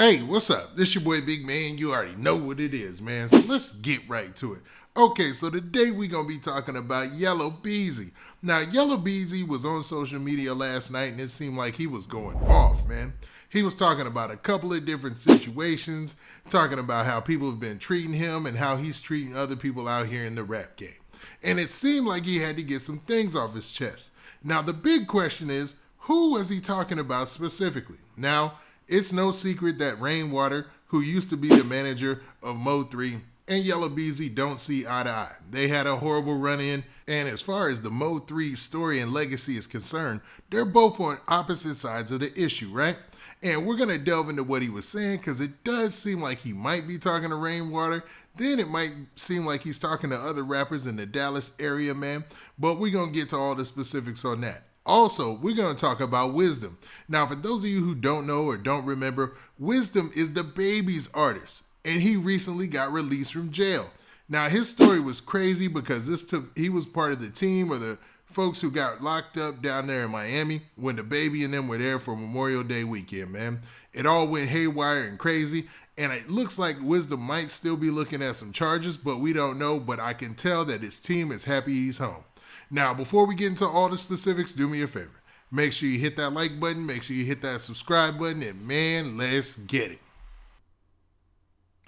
Hey, what's up? This your boy Big Man. You already know what it is, man. So let's get right to it. Okay, so today we're going to be talking about Yella Beezy. Now, Yella Beezy was on social media last night and it seemed like he was going off, man. He was talking about a couple of different situations, talking about how people have been treating him and how he's treating other people out here in the rap game. And it seemed like he had to get some things off his chest. Now, the big question is, who was he talking about specifically? Now, it's no secret that Rainwater, who used to be the manager of Mo3, and Yella Beezy don't see eye to eye. They had a horrible run-in, and as far as the Mo3 story and legacy is concerned, they're both on opposite sides of the issue, right? And we're going to delve into what he was saying because it does seem like he might be talking to Rainwater. Then it might seem like he's talking to other rappers in the Dallas area, man. But we're going to get to all the specifics on that. Also, we're going to talk about Wisdom. Now, for those of you who don't know or don't remember, Wisdom is DaBaby's artist, and he recently got released from jail. Now, his story was crazy because he was part of the team or the folks who got locked up down there in Miami when DaBaby and them were there for Memorial Day weekend, man. It all went haywire and crazy, and it looks like Wisdom might still be looking at some charges, but we don't know. But I can tell that his team is happy he's home. Now, before we get into all the specifics, do me a favor. Make sure you hit that like button, make sure you hit that subscribe button, and man, let's get it.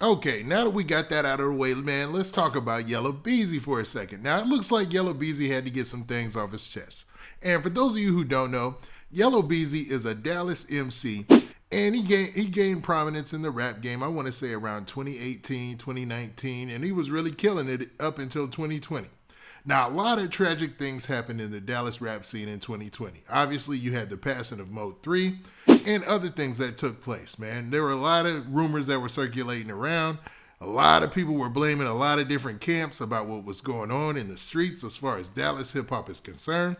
Okay, now that we got that out of the way, man, let's talk about Yella Beezy for a second. Now, it looks like Yella Beezy had to get some things off his chest. And for those of you who don't know, Yella Beezy is a Dallas MC, and he gained prominence in the rap game, I want to say around 2018, 2019, and he was really killing it up until 2020. Now, a lot of tragic things happened in the Dallas rap scene in 2020. Obviously, you had the passing of Mo3 and other things that took place, man. There were a lot of rumors that were circulating around. A lot of people were blaming a lot of different camps about what was going on in the streets as far as Dallas hip-hop is concerned.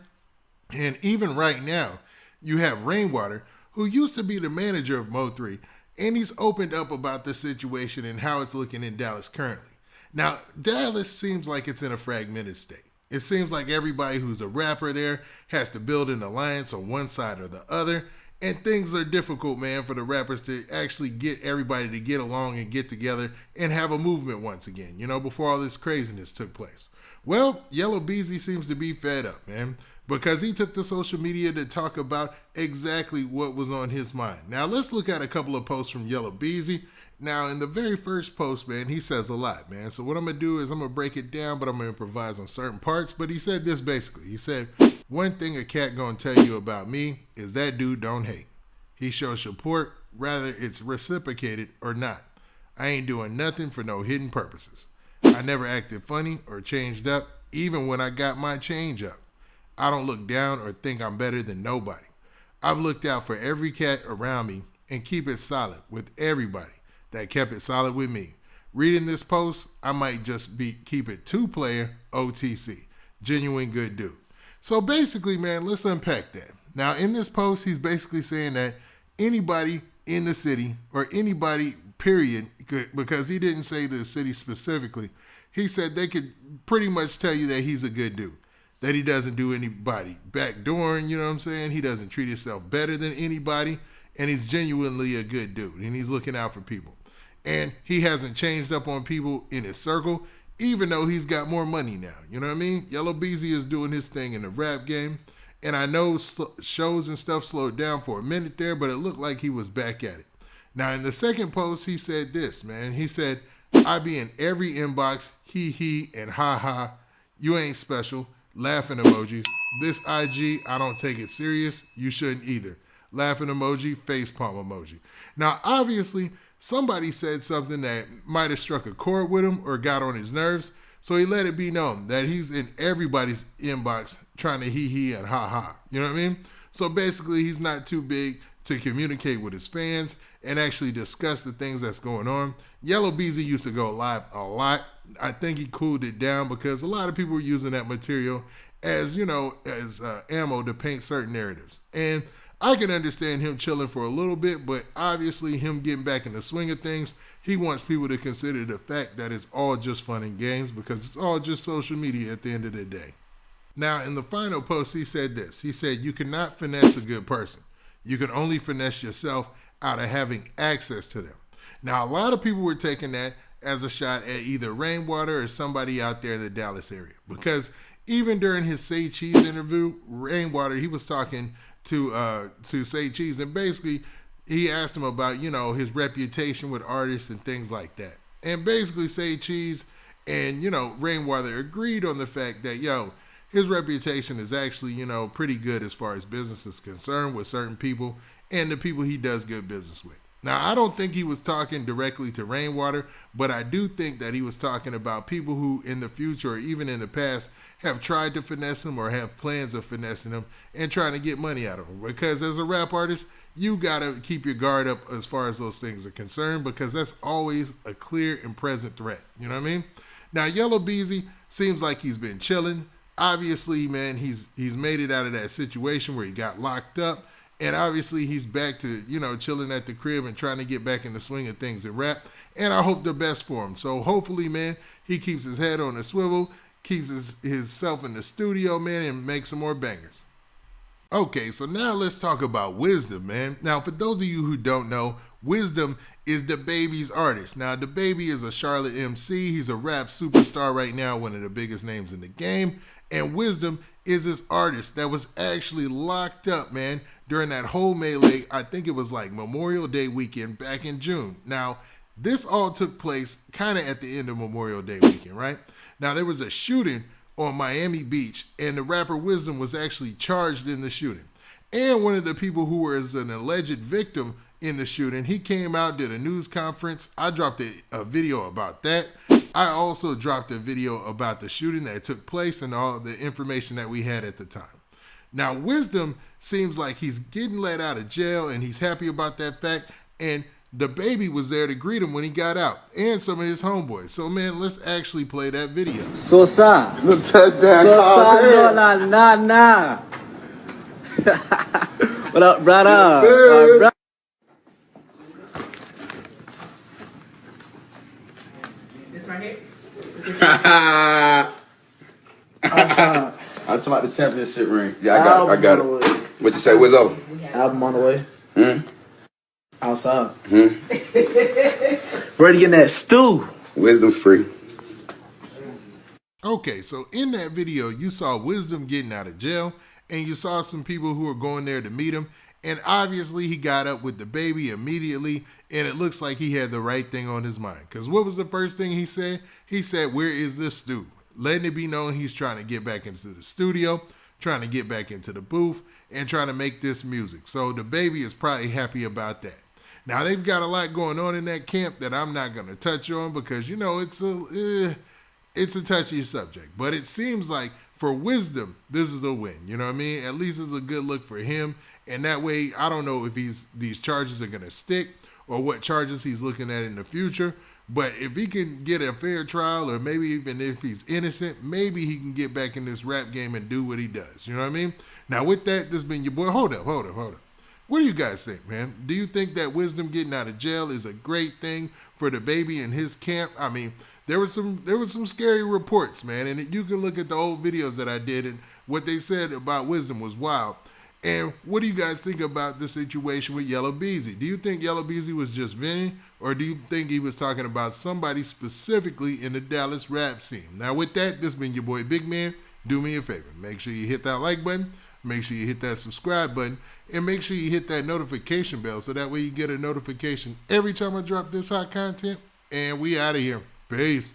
And even right now, you have Rainwater, who used to be the manager of Mo3, and he's opened up about the situation and how it's looking in Dallas currently. Now, Dallas seems like it's in a fragmented state. It seems like everybody who's a rapper there has to build an alliance on one side or the other, and things are difficult, man, for the rappers to actually get everybody to get along and get together and have a movement once again, before all this craziness took place. Well, Yella Beezy seems to be fed up, man, because he took to social media to talk about exactly what was on his mind. Now, let's look at a couple of posts from Yella Beezy. Now, in the very first post, man, he says a lot, man. So what I'm going to do is I'm going to break it down, but I'm going to improvise on certain parts. But he said this basically. He said, one thing a cat going to tell you about me is that dude don't hate. He shows support, rather it's reciprocated or not. I ain't doing nothing for no hidden purposes. I never acted funny or changed up, even when I got my change up. I don't look down or think I'm better than nobody. I've looked out for every cat around me and keep it solid with everybody that kept it solid with me. Reading this post, I might just keep it two-player OTC. Genuine good dude. So basically, man, let's unpack that. Now, in this post, he's basically saying that anybody in the city, or anybody, period, because he didn't say the city specifically, he said they could pretty much tell you that he's a good dude. That he doesn't do anybody backdooring, you know what I'm saying? He doesn't treat himself better than anybody, and he's genuinely a good dude, and he's looking out for people. And he hasn't changed up on people in his circle, even though he's got more money now. You know what I mean? Yella Beezy is doing his thing in the rap game. And I know shows and stuff slowed down for a minute there, but it looked like he was back at it. Now, in the second post, he said this, man. He said, I be in every inbox, he, and ha. You ain't special. Laughing emojis. This IG, I don't take it serious. You shouldn't either. Laughing emoji, facepalm emoji. Now, obviously, somebody said something that might have struck a chord with him or got on his nerves, so he let it be known that he's in everybody's inbox trying to he and ha. You know what I mean? So basically, he's not too big to communicate with his fans and actually discuss the things that's going on. Yella Beezy used to go live a lot. I think he cooled it down because a lot of people were using that material as, ammo to paint certain narratives. And I can understand him chilling for a little bit, but obviously him getting back in the swing of things, he wants people to consider the fact that it's all just fun and games because it's all just social media at the end of the day. Now, in the final post, he said this. He said, you cannot finesse a good person. You can only finesse yourself out of having access to them. Now, a lot of people were taking that as a shot at either Rainwater or somebody out there in the Dallas area, because even during his Say Cheese interview, Rainwater, he was talking to Say Cheese, and basically he asked him about, you know, his reputation with artists and things like that. And basically Say Cheese and, you know, Rainwater agreed on the fact that, yo, his reputation is actually, you know, pretty good as far as business is concerned with certain people and the people he does good business with. Now, I don't think he was talking directly to Rainwater, but I do think that he was talking about people who in the future or even in the past have tried to finesse him or have plans of finessing him and trying to get money out of him. Because as a rap artist, you got to keep your guard up as far as those things are concerned, because that's always a clear and present threat. You know what I mean? Now, Yella Beezy seems like he's been chilling. Obviously, man, he's made it out of that situation where he got locked up. And obviously he's back to, you know, chilling at the crib and trying to get back in the swing of things in rap. And I hope the best for him. So hopefully, man, he keeps his head on a swivel, keeps himself in the studio, man, and makes some more bangers. Okay, so now let's talk about Wisdom, man. Now, for those of you who don't know, Wisdom is DaBaby's artist. Now, DaBaby is a Charlotte MC. He's a rap superstar right now, one of the biggest names in the game. And Wisdom is this artist that was actually locked up, man, during that whole melee. I think it was like Memorial Day weekend back in June. Now, this all took place kind of at the end of Memorial Day weekend, right? Now, there was a shooting on Miami Beach, and the rapper Wisdom was actually charged in the shooting. And one of the people who was an alleged victim in the shooting, he came out, did a news conference. I dropped a video about that. I also dropped a video about the shooting that took place and all the information that we had at the time. Now, Wisdom seems like he's getting let out of jail, and he's happy about that fact. And DaBaby was there to greet him when he got out, and some of his homeboys. So, man, let's actually play that video. Sosa. The touchdown Sosa, no, nah. What up, brother? This right here? I'm talking about the championship ring. Yeah, I got it. What you say? What's up? Album on the way. Outside. Hmm? Ready to get in that stew. Wisdom free. Okay, so in that video, you saw Wisdom getting out of jail, and you saw some people who were going there to meet him. And obviously, he got up with DaBaby immediately, and it looks like he had the right thing on his mind. Because what was the first thing he said? He said, "Where is this stew?" Letting it be known he's trying to get back into the studio, trying to get back into the booth, and trying to make this music. So DaBaby is probably happy about that. Now, they've got a lot going on in that camp that I'm not going to touch on because, you know, it's a touchy subject. But it seems like for Wisdom, this is a win. You know what I mean? At least it's a good look for him. And that way, I don't know if these charges are going to stick or what charges he's looking at in the future. But if he can get a fair trial, or maybe even if he's innocent, maybe he can get back in this rap game and do what he does. You know what I mean? Now, with that, this has been your boy. Hold up. What do you guys think, man? Do you think that Wisdom getting out of jail is a great thing for DaBaby and his camp? I mean, there was some scary reports, man, and you can look at the old videos that I did, and what they said about Wisdom was wild. And what do you guys think about the situation with Yella Beezy? Do you think Yella Beezy was just venting, or do you think he was talking about somebody specifically in the Dallas rap scene? Now, with that, this has been your boy Big Man. Do me a favor. Make sure you hit that like button. Make sure you hit that subscribe button. And make sure you hit that notification bell so that way you get a notification every time I drop this hot content. And we out of here. Peace.